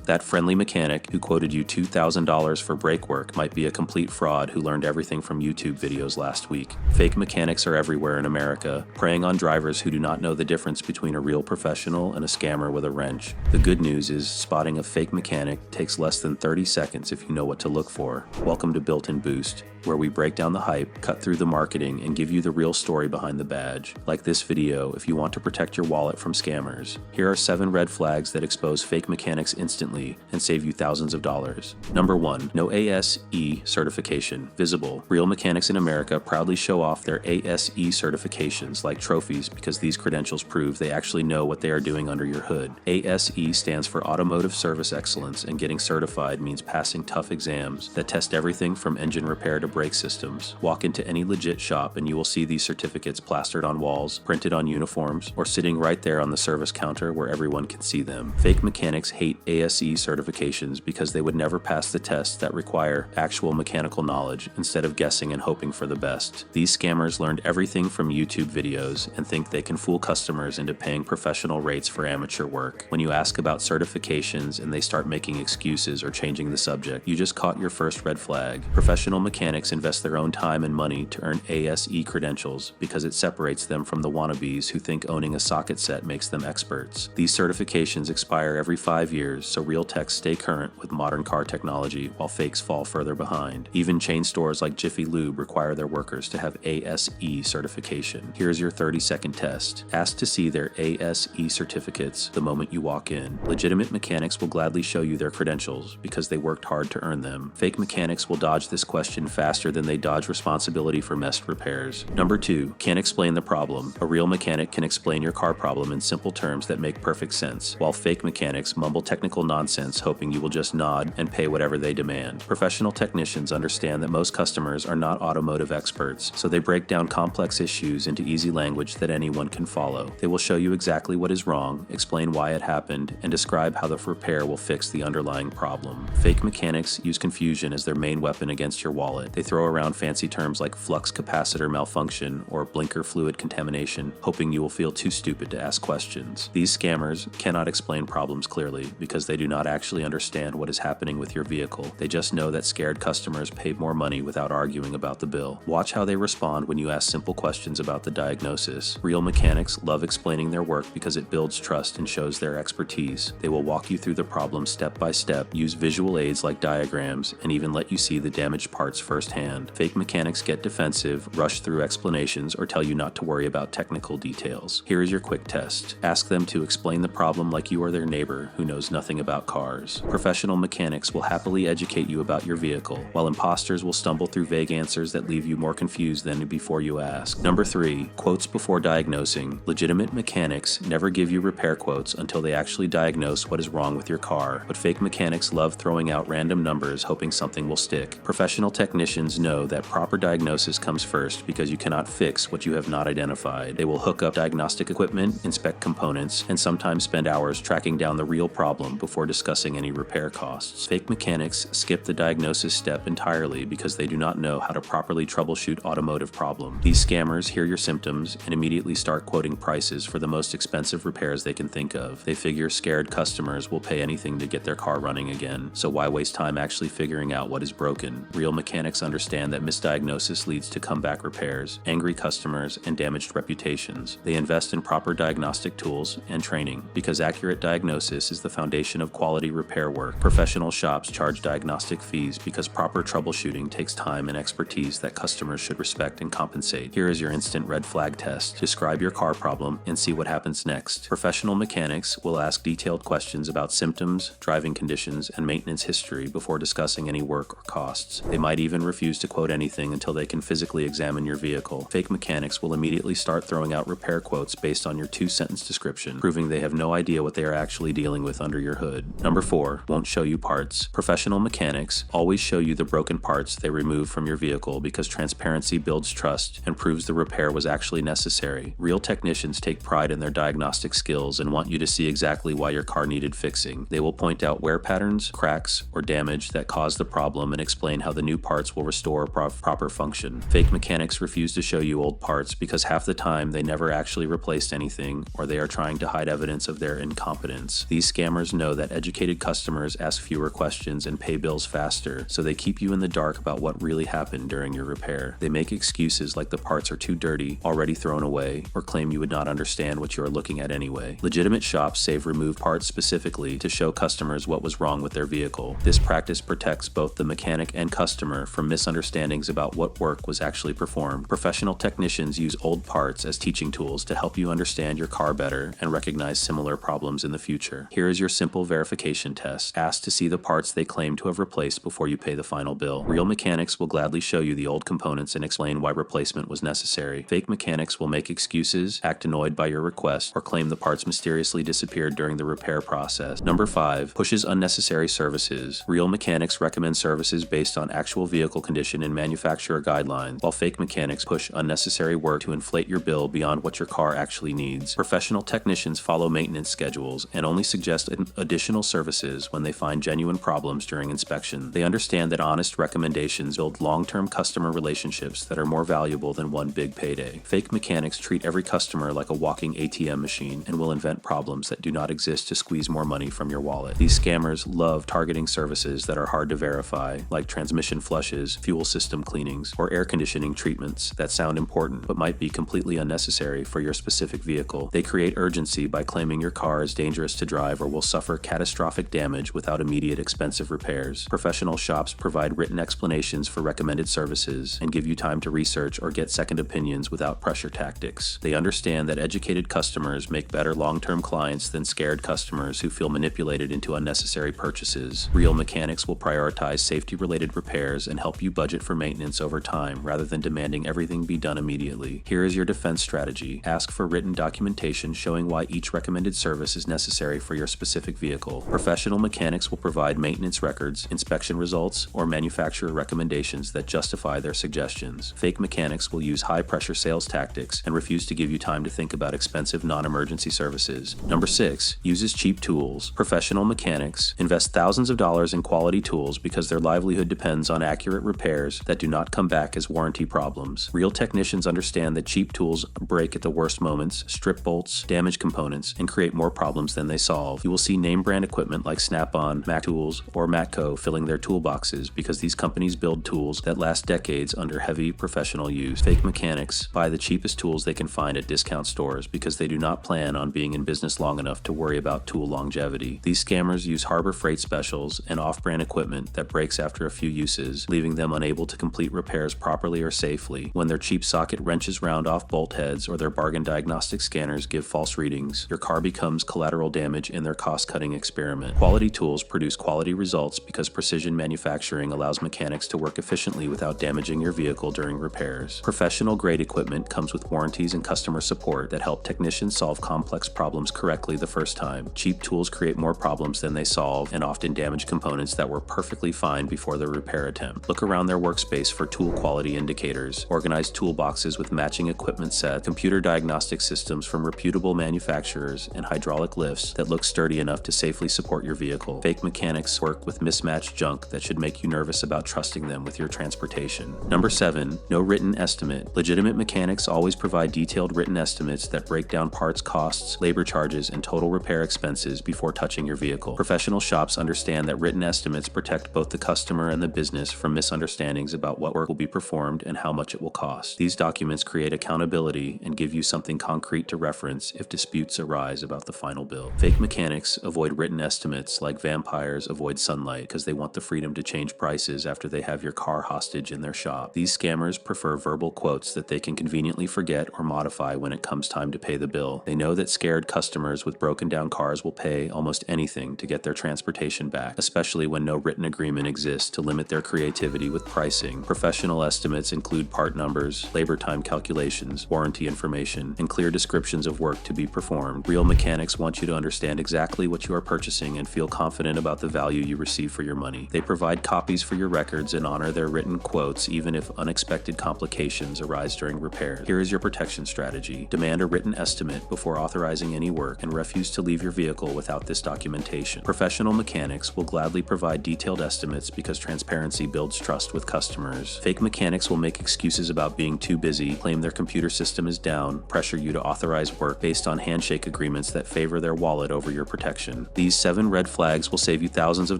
That friendly mechanic who quoted you $2,000 for brake work might be a complete fraud who learned everything from YouTube videos last week. Fake mechanics are everywhere in America, preying on drivers who do not know the difference between a real professional and a scammer with a wrench. The good news is spotting a fake mechanic takes less than 30 seconds if you know what to look for. Welcome to Built-in Boost, where we break down the hype, cut through the marketing, and give you the real story behind the badge. Like this video if you want to protect your wallet from scammers. Here are 7 red flags that expose fake mechanics instantly and save you thousands of dollars. Number 1. No ASE certification visible. Real mechanics in America proudly show off their ASE certifications like trophies because these credentials prove they actually know what they are doing under your hood. ASE stands for Automotive Service Excellence, and getting certified means passing tough exams that test everything from engine repair to brake systems. Walk into any legit shop and you will see these certificates plastered on walls, printed on uniforms, or sitting right there on the service counter where everyone can see them. Fake mechanics hate ASE certifications because they would never pass the tests that require actual mechanical knowledge instead of guessing and hoping for the best. These scammers learned everything from YouTube videos and think they can fool customers into paying professional rates for amateur work. When you ask about certifications and they start making excuses or changing the subject, you just caught your first red flag. Professional mechanics invest their own time and money to earn ASE credentials because it separates them from the wannabes who think owning a socket set makes them experts. These certifications expire every 5 years, so real techs stay current with modern car technology while fakes fall further behind. Even chain stores like Jiffy Lube require their workers to have ASE certification. Here's your 30-second test. Ask to see their ASE certificates the moment you walk in. Legitimate mechanics will gladly show you their credentials because they worked hard to earn them. Fake mechanics will dodge this question faster than they dodge responsibility for messed repairs. Number 2. Can't explain the problem. A real mechanic can explain your car problem in simple terms that make perfect sense, while fake mechanics mumble technical nonsense hoping you will just nod and pay whatever they demand. Professional technicians understand that most customers are not automotive experts, so they break down complex issues into easy language that anyone can follow. They will show you exactly what is wrong, explain why it happened, and describe how the repair will fix the underlying problem. Fake mechanics use confusion as their main weapon against your wallet. They throw around fancy terms like flux capacitor malfunction or blinker fluid contamination, hoping you will feel too stupid to ask questions. These scammers cannot explain problems clearly because they do not actually understand what is happening with your vehicle. They just know that scared customers pay more money without arguing about the bill. Watch how they respond when you ask simple questions about the diagnosis. Real mechanics love explaining their work because it builds trust and shows their expertise. They will walk you through the problem step by step, use visual aids like diagrams, and even let you see the damaged parts firsthand. Fake mechanics get defensive, rush through explanations, or tell you not to worry about technical details. Here is your quick test. Ask them to explain the problem like you are their neighbor who knows nothing about cars. Professional mechanics will happily educate you about your vehicle, while imposters will stumble through vague answers that leave you more confused than before you ask. Number 3. Quotes before diagnosing. Legitimate mechanics never give you repair quotes until they actually diagnose what is wrong with your car, but fake mechanics love throwing out random numbers hoping something will stick. Professional technicians know that proper diagnosis comes first because you cannot fix what you have not identified. They will hook up diagnostic equipment, inspect components, and sometimes spend hours tracking down the real problem before discussing any repair costs. Fake mechanics skip the diagnosis step entirely because they do not know how to properly troubleshoot automotive problems. These scammers hear your symptoms and immediately start quoting prices for the most expensive repairs they can think of. They figure scared customers will pay anything to get their car running again, so why waste time actually figuring out what is broken? Real mechanics understand that misdiagnosis leads to comeback repairs, angry customers, and damaged reputations. They invest in proper diagnostic tools and training because accurate diagnosis is the foundation of quality repair work. Professional shops charge diagnostic fees because proper troubleshooting takes time and expertise that customers should respect and compensate. Here is your instant red flag test. Describe your car problem and see what happens next. Professional mechanics will ask detailed questions about symptoms, driving conditions, and maintenance history before discussing any work or costs. They might even refuse to quote anything until they can physically examine your vehicle. Fake mechanics will immediately start throwing out repair quotes based on your 2-sentence description, proving they have no idea what they are actually dealing with under your hood. Number 4. Won't show you parts. Professional mechanics always show you the broken parts they remove from your vehicle because transparency builds trust and proves the repair was actually necessary. Real technicians take pride in their diagnostic skills and want you to see exactly why your car needed fixing. They will point out wear patterns, cracks, or damage that caused the problem and explain how the new parts will restore proper function. Fake mechanics refuse to show you old parts because half the time they never actually replaced anything or they are trying to hide evidence of their incompetence. These scammers know that educated customers ask fewer questions and pay bills faster, so they keep you in the dark about what really happened during your repair. They make excuses like the parts are too dirty, already thrown away, or claim you would not understand what you are looking at anyway. Legitimate shops save removed parts specifically to show customers what was wrong with their vehicle. This practice protects both the mechanic and customer from misunderstandings about what work was actually performed. Professional technicians use old parts as teaching tools to help you understand your car better and recognize similar problems in the future. Here is your simple verification test. Ask to see the parts they claim to have replaced before you pay the final bill. Real mechanics will gladly show you the old components and explain why replacement was necessary. Fake mechanics will make excuses, act annoyed by your request, or claim the parts mysteriously disappeared during the repair process. Number 5. Pushes unnecessary services. Real mechanics recommend services based on actual vehicle condition and manufacturer guidelines, while fake mechanics push unnecessary work to inflate your bill beyond what your car actually needs. Professional technicians follow maintenance schedules and only suggest additional services when they find genuine problems during inspection. They understand that honest recommendations build long-term customer relationships that are more valuable than one big payday. Fake mechanics treat every customer like a walking ATM machine and will invent problems that do not exist to squeeze more money from your wallet. These scammers love targeting services that are hard to verify, like transmission flushes, fuel system cleanings, or air conditioning treatments that sound important but might be completely unnecessary for your specific vehicle. They create urgency by claiming your car is dangerous to drive or will suffer catastrophic damage without immediate expensive repairs. Professional shops provide written explanations for recommended services and give you time to research or get second opinions without pressure tactics. They understand that educated customers make better long-term clients than scared customers who feel manipulated into unnecessary purchases. Real mechanics will prioritize safety-related repairs and help you budget for maintenance over time rather than demanding everything be done immediately. Here is your defense strategy. Ask for written documentation showing why each recommended service is necessary for your specific vehicle. Professional mechanics will provide maintenance records, inspection results, or manufacturer recommendations that justify their suggestions. Fake mechanics will use high-pressure sales tactics and refuse to give you time to think about expensive non-emergency services. Number 6. Uses cheap tools. Professional mechanics invest thousands of dollars in quality tools because their livelihood depends on accurate repairs that do not come back as warranty problems. Real technicians understand that cheap tools break at the worst moments, strip bolts, damage components, and create more problems than they solve. You will see name brand equipment like Snap-on, Mac Tools, or Matco filling their toolboxes because these companies build tools that last decades under heavy professional use. Fake mechanics buy the cheapest tools they can find at discount stores because they do not plan on being in business long enough to worry about tool longevity. These scammers use Harbor Freight specials and off-brand equipment that breaks after a few uses, leaving them unable to complete repairs properly or safely. When their cheap socket wrenches round off bolt heads or their bargain diagnostic scanners give false readings, your car becomes collateral damage in their cost-cutting experiment. Quality tools produce quality results because precision manufacturing allows mechanics to work efficiently without damaging your vehicle during repairs. Professional-grade equipment comes with warranties and customer support that help technicians solve complex problems correctly the first time. Cheap tools create more problems than they solve and often damage components that were perfectly fine before the repair attempt. Look around their workspace for tool quality indicators, organized toolboxes with matching equipment sets, computer diagnostic systems from reputable manufacturers, and hydraulic lifts that look sturdy enough to safely support your vehicle. Fake mechanics work with mismatched junk that should make you nervous about trusting them with your transportation. Number 7. No written estimate. Legitimate mechanics always provide detailed written estimates that break down parts costs, labor charges, and total repair expenses before touching your vehicle. Professional shops understand that written estimates protect both the customer and the business from misunderstandings about what work will be performed and how much it will cost. These documents create accountability and give you something concrete to reference if disputes arise about the final bill. Fake mechanics avoid written estimates like vampires avoid sunlight because they want the freedom to change prices after they have your car hostage in their shop. These scammers prefer verbal quotes that they can conveniently forget or modify when it comes time to pay the bill. They know that scared customers with broken down cars will pay almost anything to get their transportation back, especially when no written agreement exists to limit their creativity with pricing. Professional estimates include part numbers, labor time calculations, warranty information, and clear descriptions of work to be performed. Real mechanics want you to understand exactly what you are purchasing and feel confident about the value you receive for your money. They provide copies for your records and honor their written quotes even if unexpected complications arise during repairs. Here is your protection strategy. Demand a written estimate before authorizing any work and refuse to leave your vehicle without this documentation. Professional mechanics will gladly provide detailed estimates because transparency builds trust with customers. Fake mechanics will make excuses about being too busy, claim their computer system is down, pressure you to authorize work based on handshake agreements that favor their wallet over your protection. These These 7 red flags will save you thousands of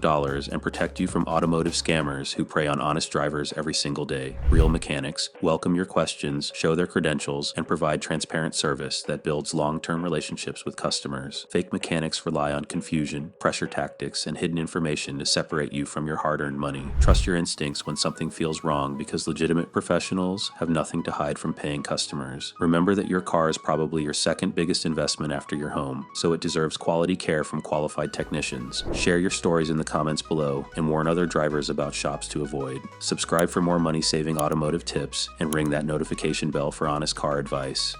dollars and protect you from automotive scammers who prey on honest drivers every single day. Real mechanics welcome your questions, show their credentials, and provide transparent service that builds long-term relationships with customers. Fake mechanics rely on confusion, pressure tactics, and hidden information to separate you from your hard-earned money. Trust your instincts when something feels wrong because legitimate professionals have nothing to hide from paying customers. Remember that your car is probably your second biggest investment after your home, so it deserves quality care from qualified technicians. Share your stories in the comments below and warn other drivers about shops to avoid. Subscribe for more money-saving automotive tips and ring that notification bell for honest car advice.